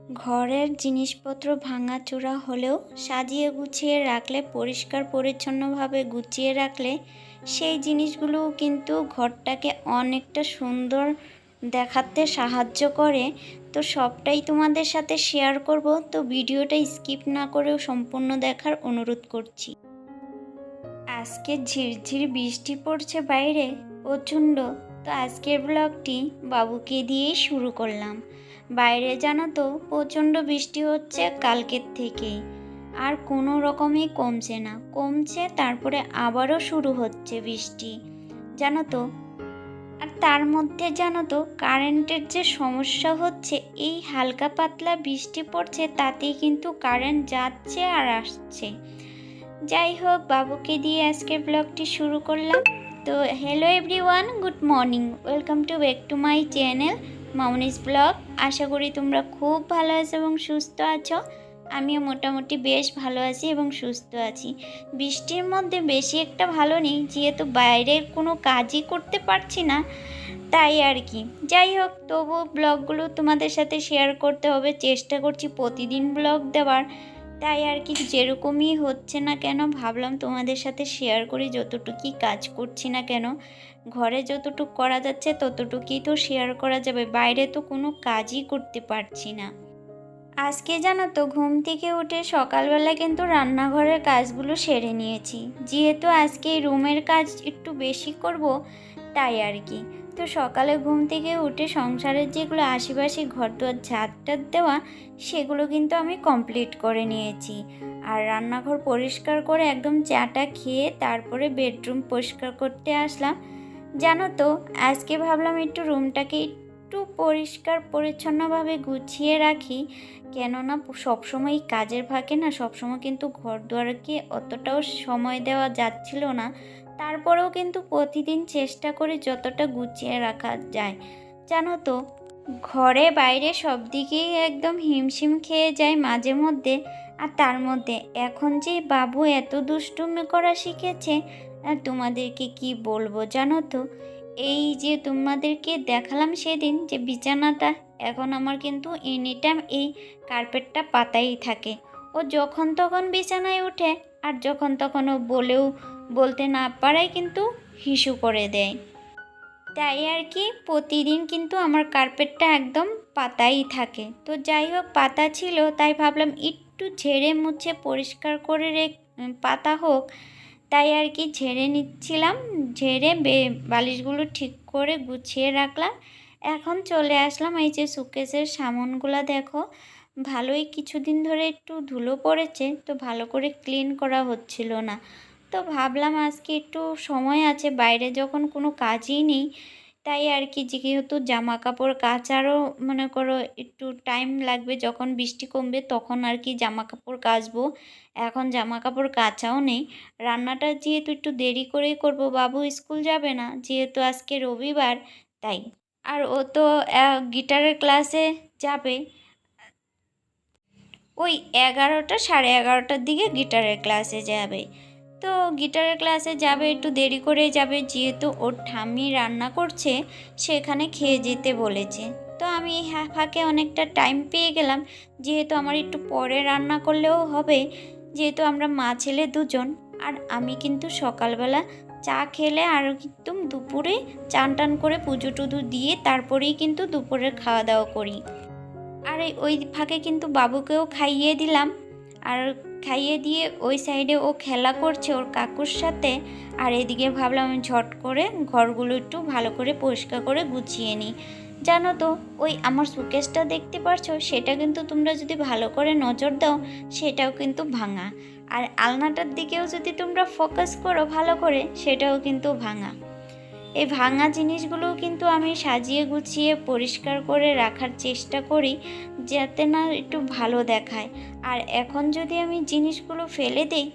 ঘরের জিনিসপত্র ভাঙাচোরা হলেও সাজিয়ে গুছিয়ে রাখলে, পরিষ্কার পরিচ্ছন্নভাবে গুছিয়ে রাখলে সেই জিনিসগুলোও কিন্তু ঘরটাকে অনেকটা সুন্দর দেখাতে সাহায্য করে। তো সবটাই তোমাদের সাথে শেয়ার করব, তো ভিডিওটা স্কিপ না করেও সম্পূর্ণ দেখার অনুরোধ করছি। আজকে ঝিরঝির বৃষ্টি পড়ছে বাইরে প্রচণ্ড। তো আজকের ব্লগটি বাবুকে দিয়েই শুরু করলাম। বাইরে জানো তো প্রচণ্ড বৃষ্টি হচ্ছে কালকের থেকেই, আর কোনো রকমই কমছে না, কমছে তারপরে আবারও শুরু হচ্ছে বৃষ্টি জানো তো। আর তার মধ্যে জানো তো কারেন্টের যে সমস্যা হচ্ছে, এই হালকা পাতলা বৃষ্টি পড়ছে তাতেই কিন্তু কারেন্ট যাচ্ছে আর আসছে। যাই হোক, বাবুকে দিয়ে আজকের ব্লগটি শুরু করলাম। তো hello everyone, good morning, welcome to back to my channel Mamoni's blog. আশা করি তোমরা খুব ভালো আছো এবং সুস্থ আছো। আমিও মোটামুটি বেশ ভালো আছি এবং সুস্থ আছি। বৃষ্টির মধ্যে বেশি একটা ভালো নেই, যেহেতু বাইরের কোনো কাজই করতে পারছি না, তাই আর কি। যাই হোক, তবু ব্লগগুলো তোমাদের সাথে শেয়ার করতে হবে, চেষ্টা করছি প্রতিদিন ব্লগ দেওয়ার। তাই আর কি, যেরকমই হচ্ছে না কেন ভাবলাম তোমাদের সাথে শেয়ার করি। যতটুকুই কাজ করছি না কেন, ঘরে যতটুকু করা যাচ্ছে ততটুকুই তো শেয়ার করা যাবে, বাইরে তো কোনো কাজই করতে পারছি না। আজকে জানো তো ঘুম থেকে উঠে সকালবেলা কিন্তু রান্নাঘরের কাজগুলো সেরে নিয়েছি, যেহেতু আজকে রুমের কাজ একটু বেশি করব, তাই আর কি। তো সকালে ঘুম থেকে উঠে সংসারের যেগুলো আশেপাশে ঘরদোর ঝাড় দেওয়া, সেগুলো কিন্তু আমি কমপ্লিট করে নিয়েছি। আর রান্নাঘর পরিষ্কার করে একদম চাটা খেয়ে তারপরে বেডরুম পরিষ্কার করতে আসলাম। জানো তো আজকে ভাবলাম একটু রুমটাকে একটু পরিষ্কার পরিচ্ছন্নভাবে গুছিয়ে রাখি, কেননা সবসময় কাজের ফাঁকে না সবসময় কিন্তু ঘর দুয়ারকে অতটাও সময় দেওয়া যাচ্ছিল না। তারপরেও কিন্তু প্রতিদিন চেষ্টা করি যতটা গুছিয়ে রাখা যায়। জানো তো ঘরে বাইরে সব দিকেই একদম হিমশিম খেয়ে যায় মাঝে মধ্যে। আর তার মধ্যে এখন যে বাবু এত দুষ্টুমি করা শিখেছে, আর তোমাদেরকে কি বলবো জানো তো। এই যে তোমাদেরকে দেখালাম সেদিন যে বিছানাটা, এখন আমার কিন্তু এনি টাইম এই কার্পেটটা পাতাই থাকে। ও যখন তখন বিছানায় ওঠে, আর যখন তখন ও বলতে না পারায় কিন্তু হিসু করে দেয়। তাই আর কি, প্রতিদিন কিন্তু আমার কার্পেটটা একদম পাতাই থাকে। তো যাই হোক, পাতা ছিল তাই ভাবলাম একটু ঝেড়ে মুছে পরিষ্কার করে পাতা হোক, তাই আর কি ঝেড়ে নিচ্ছিলাম। ঝেড়ে বালিশগুলো ঠিক করে গুছিয়ে রাখলাম। এখন চলে আসলাম, এই যে সুকেসের সামানগুলো দেখো, ভালোই কিছুদিন ধরে একটু ধুলো পড়েছে, তো ভালো করে ক্লিন করা হচ্ছিল না। তো ভাবলাম আজকে একটু সময় আছে, বাইরে যখন কোনো কাজই নেই, তাই আর কি, যেহেতু জামা কাপড় কাচারও মনে করো একটু টাইম লাগবে, যখন বৃষ্টি কমবে তখন আর কি জামা কাপড় কাচবো। এখন জামা কাপড় কাচাও নেই। রান্নাটা যেহেতু একটু দেরি করেই করব, বাবু স্কুল যাবে না যেহেতু আজকে রবিবার, তাই। আর ও তো গিটারের ক্লাসে যাবে ওই 11টা সাড়ে 11টার দিকে গিটারের ক্লাসে যাবে। তো গিটারের ক্লাসে যাবে, একটু দেরি করে যাবে, যেহেতু ওর ঠাম্মি রান্না করছে, সেখানে খেয়ে যেতে বলেছে। তো আমি ফাঁকে অনেকটা টাইম পেয়ে গেলাম, যেহেতু আমার একটু পরে রান্না করলেও হবে, যেহেতু আমরা মা ছেলে দুজন। আর আমি কিন্তু সকালবেলা চা খেলে আর একদম দুপুরে চান টান করে পুজো টুজো দিয়ে তারপরেই কিন্তু দুপুরের খাওয়া দাওয়া করি। আর ওই ফাঁকে কিন্তু বাবুকেও খাইয়ে দিলাম। আর খাইয়ে দিয়ে ওই সাইডে ও খেলা করছে ওর কাকুর সাথে। আর এদিকে ভাবলাম আমি ঝট করে ঘরগুলো একটু ভালো করে পরিষ্কার করে গুছিয়ে নিই। জানো তো ওই আমার সুকেসটা দেখতে পারছো, সেটা কিন্তু তোমরা যদি ভালো করে নজর দাও সেটাও কিন্তু ভাঙা। আর আলনাটার দিকেও যদি তোমরা ফোকাস করো ভালো করে, সেটাও কিন্তু ভাঙা। এই ভাঙা জিনিসগুলোও কিন্তু আমি সাজিয়ে গুছিয়ে পরিষ্কার করে রাখার চেষ্টা করি, যাতে না একটু ভালো দেখায়। আর এখন যদি আমি জিনিসগুলো ফেলে দেই,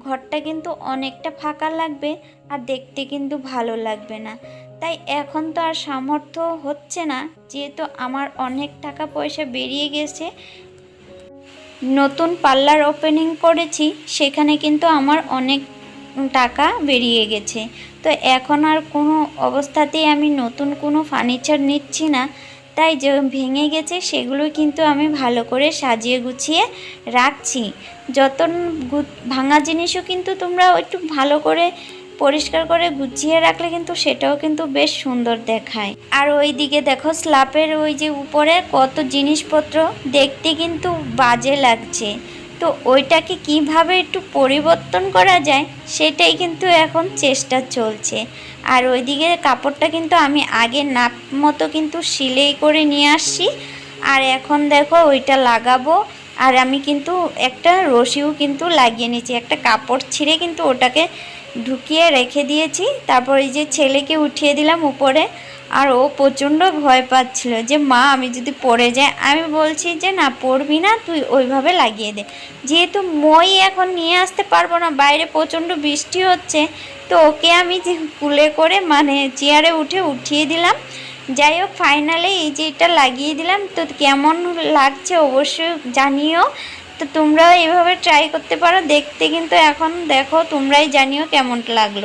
ঘরটা কিন্তু অনেকটা ফাঁকা লাগবে, আর দেখতে কিন্তু ভালো লাগবে না। তাই এখন তো আর সামর্থ্য হচ্ছে না, যেহেতু আমার অনেক টাকা পয়সা বেরিয়ে গেছে। নতুন পার্লার ওপেনিং করেছি, সেখানে কিন্তু আমার অনেক টাকা বেরিয়ে গেছে। তো এখন আর কোনো অবস্থাতেই আমি নতুন কোনো ফার্নিচার নিচ্ছি না। তাই যে ভেঙে গেছে সেগুলো কিন্তু আমি ভালো করে সাজিয়ে গুছিয়ে রাখছি। যত ভাঙা জিনিসও কিন্তু তোমরা একটু ভালো করে পরিষ্কার করে গুছিয়ে রাখলে কিন্তু সেটাও কিন্তু বেশ সুন্দর দেখায়। আর ওই দিকে দেখো স্ল্যাবের ওই যে উপরে কত জিনিসপত্র, দেখতে কিন্তু বাজে লাগছে। তো ওইটাকে কিভাবে একটু পরিবর্তন করা যায় সেটাই কিন্তু এখন চেষ্টা চলছে। আর ওইদিকে কাপড়টা কিন্তু আমি আগে নাপ মতো কিন্তু সেলাই করে নিয়ে আসছি। আর এখন দেখো ওইটা লাগাবো। আর আমি কিন্তু একটা রশিও কিন্তু লাগিয়ে নিয়েছি, একটা কাপড় ছিঁড়ে কিন্তু ওটাকে ঢুকিয়ে রেখে দিয়েছি। তারপর এই যে ছেলেকে উঠিয়ে দিলাম উপরে। আর ও প্রচণ্ড ভয় পাচ্ছিল যে মা আমি যদি পড়ে যাই। আমি বলছি যে না পড়বি না, তুই ওইভাবে লাগিয়ে দে। যেহেতু মই এখন নিয়ে আসতে পারবো না, বাইরে প্রচণ্ড বৃষ্টি হচ্ছে, তো ওকে আমি যে কুলে করে মানে চেয়ারে উঠিয়ে দিলাম। যাই হোক ফাইনালি এই যে এটা লাগিয়ে দিলাম। তো কেমন লাগছে অবশ্যই জানিও। তো তোমরাও এইভাবে ট্রাই করতে পারো, দেখতে কিন্তু এখন দেখো তোমরাই জানিও কেমন লাগলো।